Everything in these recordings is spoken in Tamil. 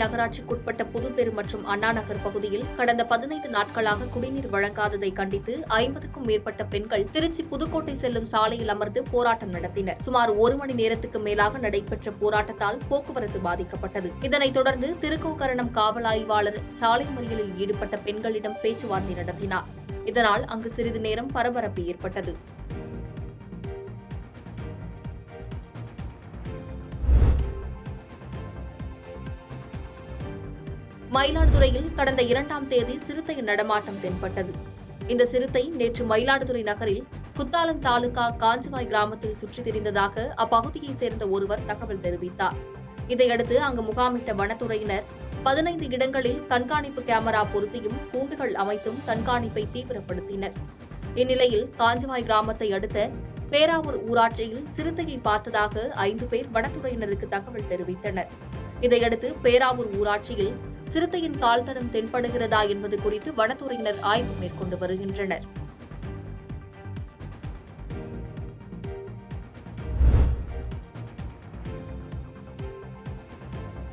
நகராட்சிக்குட்பட்ட புதுத்தெரு மற்றும் அண்ணா நகர் பகுதியில் கடந்த 15 நாட்களாக குடிநீர் வழங்காததை கண்டித்து 50க்கும் மேற்பட்ட பெண்கள் திருச்சி புதுக்கோட்டை செல்லும் சாலையில் அமர்ந்து போராட்டம் நடத்தினர். சுமார் 1 மணி நேரத்துக்கு மேலாக நடைபெற்ற போராட்டத்தால் போக்குவரத்து பாதிக்கப்பட்டது. இதனைத் தொடர்ந்து திருக்கோக்கரணம் காவல் ஆய்வாளர் சாலை மறியலில் ஈடுபட்ட பெண்களிடம் பேச்சுவார்த்தை நடத்தினார். இதனால் அங்கு சிறிது நேரம் பரபரப்பு ஏற்பட்டது. மயிலாடுதுறையில் கடந்த 2ஆம் தேதி சிறுத்தையின் நடமாட்டம் தென்பட்டது. இந்த சிறுத்தை நேற்று மயிலாடுதுறை நகரில் குத்தாலம் தாலுகா காஞ்சிவாய் கிராமத்தில் சுற்றித் திரிந்ததாக அப்பகுதியைச் சேர்ந்த ஒருவர் தகவல் தெரிவித்தார். இதையடுத்து அங்கு முகாமிட்ட வனத்துறையினர் 15 இடங்களில் கண்காணிப்பு கேமரா பொருத்தியும் கூண்டுகள் அமைத்தும் கண்காணிப்பை தீவிரப்படுத்தினர். இந்நிலையில் காஞ்சிவாய் கிராமத்தை அடுத்த பேராவூர் ஊராட்சியில் சிறுத்தையை பார்த்ததாக 5 பேர் வனத்துறையினருக்கு தகவல் தெரிவித்தனர். இதையடுத்து பேராவூர் ஊராட்சியில் சிறுத்தையின் கால்தடம் தென்படுகிறதா என்பது குறித்து வனத்துறையினர் ஆய்வு மேற்கொண்டு வருகின்றனர்.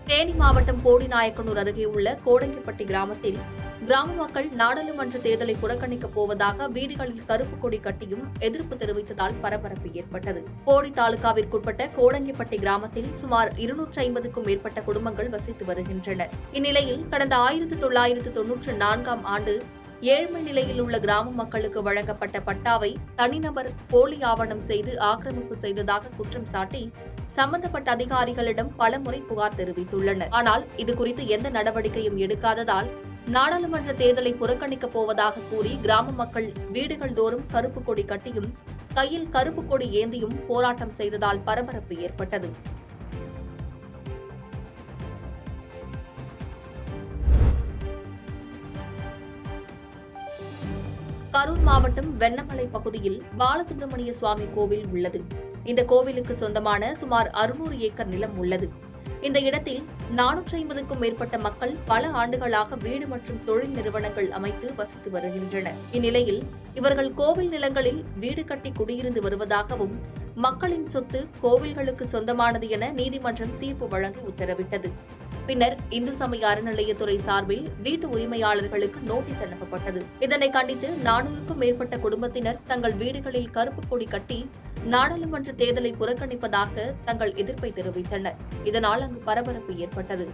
தேனி மாவட்டம் போடிநாயக்கனூர் அருகே உள்ள கோடங்கிப்பட்டி கிராமத்தில் கிராம மக்கள் நாடாளுமன்ற தேர்தலை புறக்கணிக்கப் போவதாக வீடுகளில் கருப்பு கொடி கட்டியும் எதிர்ப்பு தெரிவித்ததால் பரபரப்பு ஏற்பட்டது. போடி தாலுகாவிற்குட்பட்ட கோடங்கிப்பட்டி கிராமத்தில் சுமார் 250க்கும் மேற்பட்ட குடும்பங்கள் வசித்து வருகின்றனர். இந்நிலையில் கடந்த 1994ஆம் ஆண்டு ஏழ்மை நிலையில் உள்ள கிராம மக்களுக்கு வழங்கப்பட்ட பட்டாவை தனிநபர் போலி ஆவணம் செய்து ஆக்கிரமிப்பு செய்ததாக குற்றம் சாட்டி சம்பந்தப்பட்ட அதிகாரிகளிடம் பலமுறை புகார் தெரிவித்துள்ளனர். ஆனால் இதுகுறித்து எந்த நடவடிக்கையும் எடுக்காததால் நாடாளுமன்ற தேர்தலை புறக்கணிக்கப் போவதாக கூறி கிராம மக்கள் வீடுகள் தோறும் கருப்பு கொடி கட்டியும் கையில் கருப்பு கொடி ஏந்தியும் போராட்டம் செய்ததால் பரபரப்பு ஏற்பட்டது. கரூர் மாவட்டம் வெண்ணமலை பகுதியில் பாலசுப்பிரமணிய சுவாமி கோவில் உள்ளது. இந்த கோவிலுக்கு சொந்தமான சுமார் 600 ஏக்கர் நிலம் உள்ளது. இந்த இடத்தில் 450க்கும் மேற்பட்ட மக்கள் பல ஆண்டுகளாக வீடு மற்றும் தொழில் நிறுவனங்கள் அமைத்து வசித்து வருகின்றனர். இந்நிலையில் இவர்கள் கோவில் நிலங்களில் வீடு கட்டி குடியிருந்து வருவதாகவும் மக்களின் சொத்து கோவில்களுக்கு சொந்தமானது என நீதிமன்றம் தீர்ப்பு வழங்கி உத்தரவிட்டது. பின்னர் இந்து சமய அறநிலையத்துறை சார்பில் வீட்டு உரிமையாளர்களுக்கு நோட்டீஸ் அனுப்பப்பட்டது. இதனை கண்டித்து 400க்கும் மேற்பட்ட குடும்பத்தினர் தங்கள் வீடுகளில் கருப்பு கொடி கட்டி நாடாளுமன்ற தேர்தலை புறக்கணிப்பதாக தங்கள் எதிர்ப்பை தெரிவித்தனர். இதனால் அங்கு பரபரப்பு ஏற்பட்டது.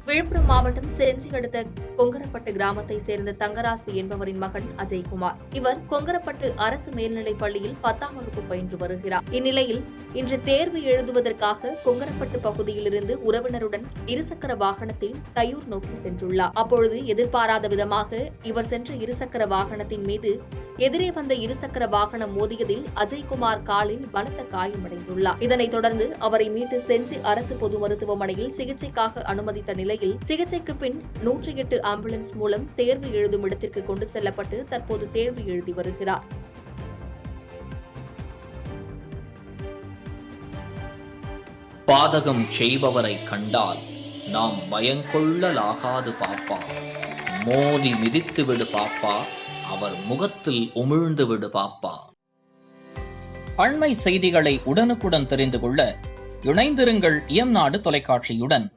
விழுப்புரம் மாவட்டம் செஞ்சி அடுத்த கொங்கரப்பட்டு கிராமத்தை சேர்ந்த தங்கராசு என்பவரின் மகன் அஜய்குமார். இவர் கொங்கரப்பட்டு அரசு மேல்நிலைப் பள்ளியில் 10ஆம் வகுப்பு பயின்று வருகிறார். இந்நிலையில் இன்று தேர்வு எழுதுவதற்காக கொங்கரப்பட்டு பகுதியிலிருந்து உறவினருடன் இருசக்கர வாகனத்தில் தையூர் நோக்கி சென்றுள்ளார். அப்பொழுது எதிர்பாராத விதமாக இவர் சென்ற இருசக்கர வாகனத்தின் மீது எதிரே வந்த இருசக்கர வாகனம் மோதியதில் அஜய்குமார் காலில் பலத்த காயமடைந்துள்ளார். இதனைத் தொடர்ந்து அவரை மீட்டு செஞ்சி அரசு பொது மருத்துவமனையில் சிகிச்சைக்காக அனுமதித்த நிலையில் சிகிச்சைக்கு பின் 108 ஆம்புலன்ஸ் மூலம் தேர்வு எழுதும் இடத்திற்கு கொண்டு செல்லப்பட்டு தற்போது தேர்வு எழுதி வருகிறார். பாதகம் செய்பவரை கண்டால் நாம் பயங்கொள்ளலாகாது பாப்பா, மோதி மிதித்து விடு பாப்பா, அவர் முகத்தில் உமிழ்ந்து விடு பாப்பா. அண்மை செய்திகளை உடனுக்குடன் தெரிந்து கொள்ள இணைந்திருங்கள் இயம்நாடு தொலைக்காட்சியுடன்.